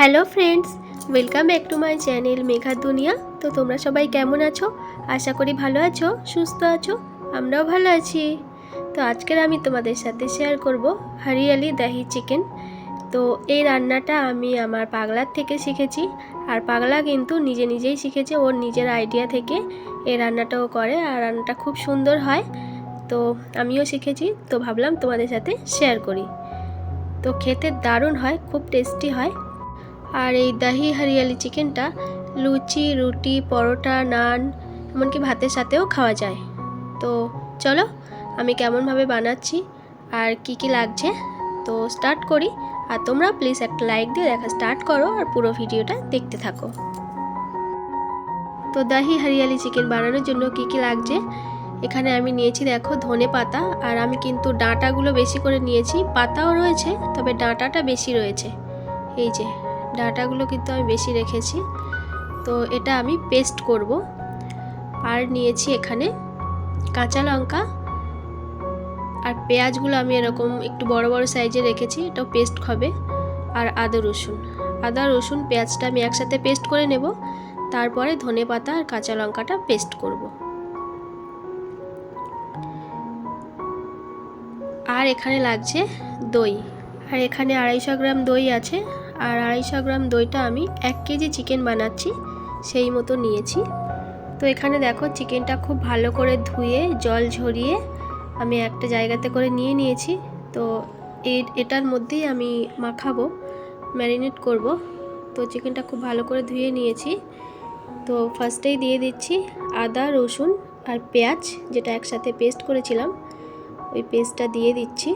Hello friends, welcome back to my channel Megha দুনিয়া। তো তোমরা সবাই কেমন আছো? আশা করি ভালো আছো, সুস্থ আছো। আমরাও ভালো আছি। তো আজকের আমি তোমাদের সাথে শেয়ার করব হরিয়ালি দহি চিকেন। তো এই রান্নাটা আমি আমার পাগলার থেকে শিখেছি। আর পাগলা কিন্তু নিজে নিজেই শিখেছে, ওর নিজের আইডিয়া থেকে এই রান্নাটাও করে, আর রান্নাটা খুব সুন্দর হয়। তো আমিও শিখেছি, তো ভাবলাম তোমাদের সাথে শেয়ার করি। তো খেতে দারুণ হয়, খুব টেস্টি হয়। আর এই দহি হরিয়ালি চিকেনটা লুচি, রুটি, পরোটা, নান, এমনকি ভাতের সাথেও খাওয়া যায়। তো চলো আমি কেমনভাবে বানাচ্ছি আর কি কি লাগছে তো স্টার্ট করি। আর তোমরা প্লিজ একটা লাইক দিয়ে দেখা স্টার্ট করো আর পুরো ভিডিওটা দেখতে থাকো। তো দহি হরিয়ালি চিকেন বানানোর জন্য কি কি লাগছে এখানে আমি নিয়েছি, দেখো ধনে পাতা। আর আমি কিন্তু ডাঁটাগুলো বেশি করে নিয়েছি, পাতাও রয়েছে তবে ডাঁটাটা বেশি রয়েছে। এই যে ডাঁটাগুলো কিন্তু আমি বেশি রেখেছি। তো এটা আমি পেস্ট করব। আর নিয়েছি এখানে কাঁচা লঙ্কা আর পেঁয়াজগুলো আমি এরকম একটু বড় বড় সাইজে রেখেছি, এটাও পেস্ট হবে। আর আদা রসুন পেঁয়াজটা আমি একসাথে পেস্ট করে নেব, তারপরে ধনে পাতা আর কাঁচা লঙ্কাটা পেস্ট করব। আর এখানে লাগছে দই। আর এখানে 250 গ্রাম দই আছে। আর 250 গ্রাম দইটা আমি 1 কেজি চিকেন বানাচ্ছি সেই মতো নিয়েছি। তো এখানে দেখো চিকেনটা খুব ভালো করে ধুয়ে জল ঝরিয়ে আমি একটা জায়গাতে করে নিয়ে নিয়েছি। তো এটার মধ্যেই আমি মাখাবো, ম্যারিনেট করব। তো চিকেনটা খুব ভালো করে ধুয়ে নিয়েছি। তো ফার্স্টেই দিয়ে দিচ্ছি আদা রসুন আর পেঁয়াজ, যেটা একসাথে পেস্ট করেছিলাম, ওই পেস্টটা দিয়ে দিচ্ছি।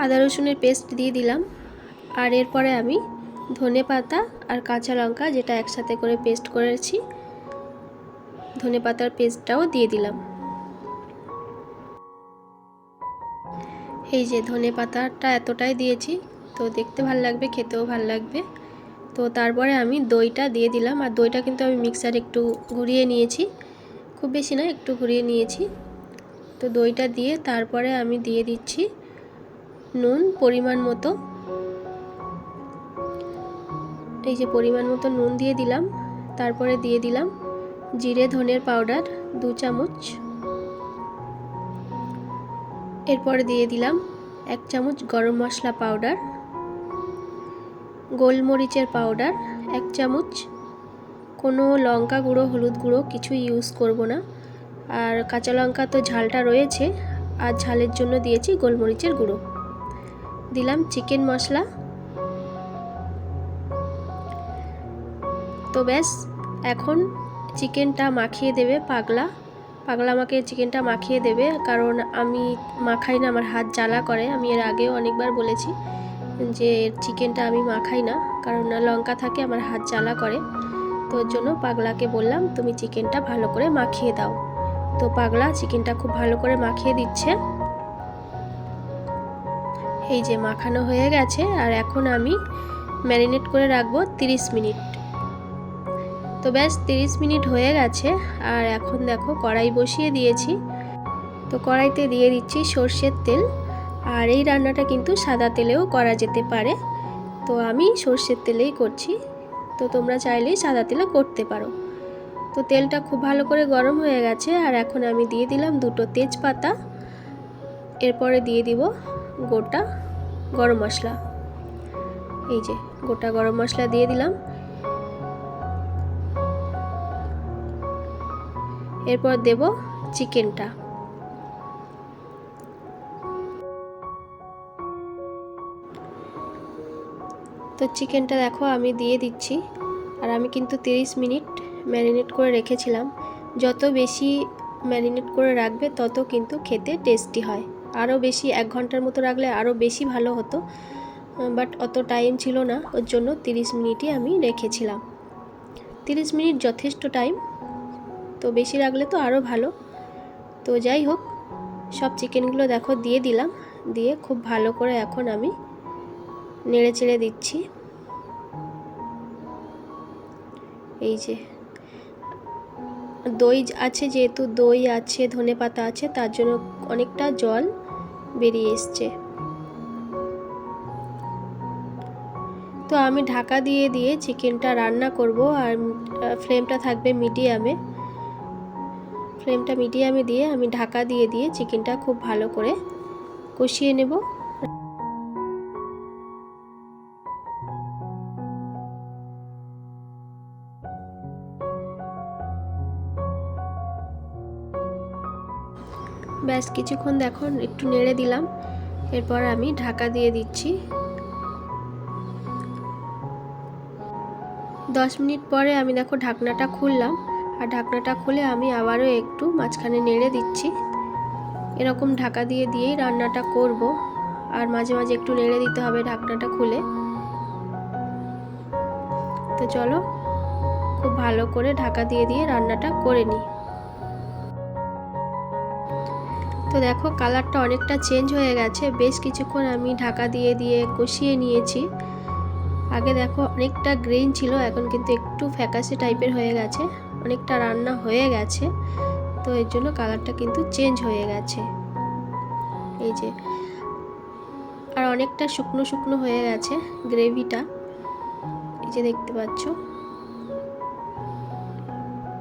আদা রসুনের পেস্ট দিয়ে দিলাম। আর এরপরে আমি ধনে পাতা আর কাঁচা লঙ্কা, যেটা একসাথে করে পেস্ট করেছি, ধনে পাতার পেস্টটাও দিয়ে দিলাম। এই যে ধনে পাতাটা এতটাই দিয়েছি, তো দেখতে ভালো লাগবে, খেতেও ভালো লাগবে। তো তারপরে আমি দইটা দিয়ে দিলাম। আর দইটা কিন্তু আমি মিক্সারে একটু ঘুরিয়ে নিয়েছি, খুব বেশি না, একটু ঘুরিয়ে নিয়েছি। তো দইটা দিয়ে তারপরে আমি দিয়ে দিচ্ছি নুন পরিমাণ মতো। এই যে পরিমাণ মতো নুন দিয়ে দিলাম। তারপরে দিয়ে দিলাম জিরে ধনের পাউডার 2 চামচ। এরপরে দিয়ে দিলাম 1 চামচ গরম মশলা পাউডার, গোলমরিচের পাউডার 1 চামচ। কোনো লঙ্কা গুঁড়ো, হলুদ গুঁড়ো কিছু ইউজ করব না। আর কাঁচা লঙ্কা তো ঝালটা রয়েছে, আর ঝালের জন্য দিয়েছি গোলমরিচের গুঁড়ো। দিলাম চিকেন মশলা। তো ব্যাস, এখন চিকেনটা মাখিয়ে দেবে পাগলা আমাকে চিকেনটা মাখিয়ে দেবে, কারণ আমি মাখাই না, আমার হাত জ্বালা করে। আমি এর আগেও অনেকবার বলেছি যে চিকেনটা আমি মাখাই না, কারণ লঙ্কা থাকে, আমার হাত জ্বালা করে। তো ওর জন্য পাগলাকে বললাম তুমি চিকেনটা ভালো করে মাখিয়ে দাও। তো পাগলা চিকেনটা খুব ভালো করে মাখিয়ে দিচ্ছে। এই যে মাখানো হয়ে গেছে। আর এখন আমি ম্যারিনেট করে রাখবো 30 মিনিট। তো ব্যাস 30 মিনিট হয়ে গেছে। আর এখন দেখো কড়াই বসিয়ে দিয়েছি। তো কড়াইতে দিয়ে দিচ্ছি সর্ষের তেল। আর এই রান্নাটা কিন্তু সাদা তেলেও করা যেতে পারে, তো আমি সর্ষের তেলেই করছি। তো তোমরা চাইলেই সাদা তেলে করতে পারো। তো তেলটা খুব ভালো করে গরম হয়ে গেছে। আর এখন আমি দিয়ে দিলাম 2টো তেজপাতা। এরপরে দিয়ে দিব গোটা গরম মশলা। এই যে গোটা গরম মশলা দিয়ে দিলাম। এরপর দেব চিকেনটা। তো চিকেনটা দেখো আমি দিয়ে দিচ্ছি। আর আমি কিন্তু 30 মিনিট ম্যারিনেট করে রেখেছিলাম। যত বেশি ম্যারিনেট করে রাখবে তত কিন্তু খেতে টেস্টি হয়। আরও বেশি 1 ঘন্টার মতো রাখলে আরও বেশি ভালো হতো, বাট অত টাইম ছিল না, ওর জন্য 30 মিনিটই আমি রেখেছিলাম। 30 মিনিট যথেষ্ট টাইম, তো বেশি রাখলে তো আরও ভালো। তো যাই হোক, সব চিকেনগুলো দেখো দিয়ে দিলাম। দিয়ে খুব ভালো করে এখন আমি নেড়ে চেড়ে দিচ্ছি। এই যে দই আছে, যেহেতু দই আছে, ধনে পাতা আছে, তার জন্য অনেকটা জল বেরিয়ে এসছে। তো আমি ঢাকা দিয়ে দিয়ে চিকেনটা রান্না করব, আর ফ্লেমটা থাকবে মিডিয়ামে। ফ্লেমটা মিডিয়ামে দিয়ে আমি ঢাকা দিয়ে দিয়ে চিকেনটা খুব ভালো করে কষিয়ে নেব। ব্যাস কিছুক্ষণ দেখো একটু নেড়ে দিলাম, এরপর আমি ঢাকা দিয়ে দিচ্ছি। 10 মিনিট পরে আমি দেখো ঢাকনাটা খুললাম, আর ঢাকনাটা খুলে আমি আবারও একটু মাঝখানে নেড়ে দিচ্ছি। এরকম ঢাকা দিয়ে দিয়েই রান্নাটা করব, আর মাঝে মাঝে একটু নেড়ে দিতে হবে ঢাকনাটা খুলে। তো চলো খুব ভালো করে ঢাকা দিয়ে দিয়ে রান্নাটা করে নিই। তো দেখো কালারটা অনেকটা চেঞ্জ হয়ে গেছে, বেশ কিছুক্ষণ আমি ঢাকা দিয়ে দিয়ে কষিয়ে নিয়েছি। আগে দেখো অনেকটা গ্রিন ছিল, এখন কিন্তু একটু ফ্যাকাশে টাইপের হয়ে গেছে, অনেকটা রান্না হয়ে গেছে, তো এর জন্য কালারটা কিন্তু চেঞ্জ হয়ে গেছে। এই যে, আর অনেকটা শুকনো শুকনো হয়ে গেছে গ্রেভিটা, এই যে দেখতে পাচ্ছ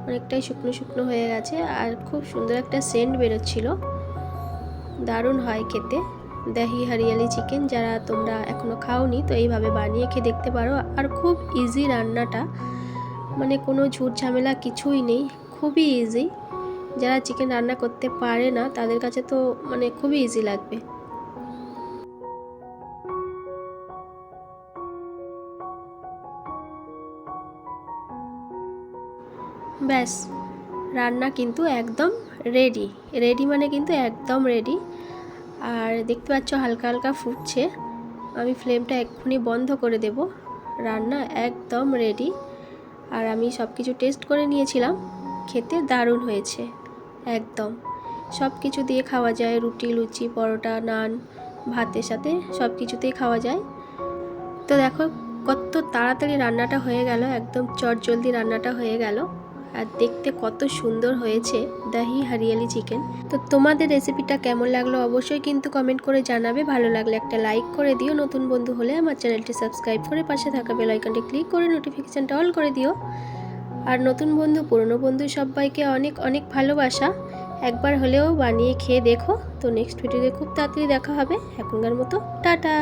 অনেকটাই শুকনো শুকনো হয়ে গেছে, আর খুব সুন্দর একটা সেন্ট বেরোচ্ছিল, দারুণ হয় খেতে দহি হরিয়ালি চিকেন। যারা তোমরা এখনো খাওনি তো এইভাবে বানিয়ে খেয়ে দেখতে পারো, আর খুব ইজি রান্নাটা, মানে কোনো ঝুট ঝামেলা কিছুই নেই, খুবই ইজি। যারা চিকেন রান্না করতে পারে না তাদের কাছে তো মানে খুবই ইজি লাগবে। ব্যাস রান্না কিন্তু একদম রেডি, রেডি মানে কিন্তু একদম রেডি। আর দেখতে পাচ্ছ হালকা হালকা ফুটছে, আমি ফ্লেমটা এক্ষুনি বন্ধ করে দেব। রান্না একদম রেডি, আর আমি সব কিছু টেস্ট করে নিয়েছিলাম, খেতে দারুণ হয়েছে একদম। সব কিছু দিয়ে খাওয়া যায়, রুটি লুচি পরোটা নান ভাতের সাথে সব কিছুতেই খাওয়া যায়। তো দেখো কত তাড়াতাড়ি রান্নাটা হয়ে গেল, একদম চটজলদি রান্নাটা হয়ে গেল, আর দেখতে কত সুন্দর হয়েছে দহি হরিয়ালি চিকেন। তো তোমাদের রেসিপিটা কেমন লাগলো অবশ্যই কিন্তু কমেন্ট করে জানাবে। ভালো লাগলে একটা লাইক করে দিও, নতুন বন্ধু হলে আমার চ্যানেলটি সাবস্ক্রাইব করে পাশে থাকা বেল আইকনটি ক্লিক করে নোটিফিকেশানটা অল করে দিও। আর নতুন বন্ধু পুরনো বন্ধু সবাইকে অনেক অনেক ভালোবাসা। একবার হলেও বানিয়ে খেয়ে দেখো। তো নেক্সট ভিডিওতে খুব তাড়াতাড়ি দেখা হবে, এখনকার মতো টাটা।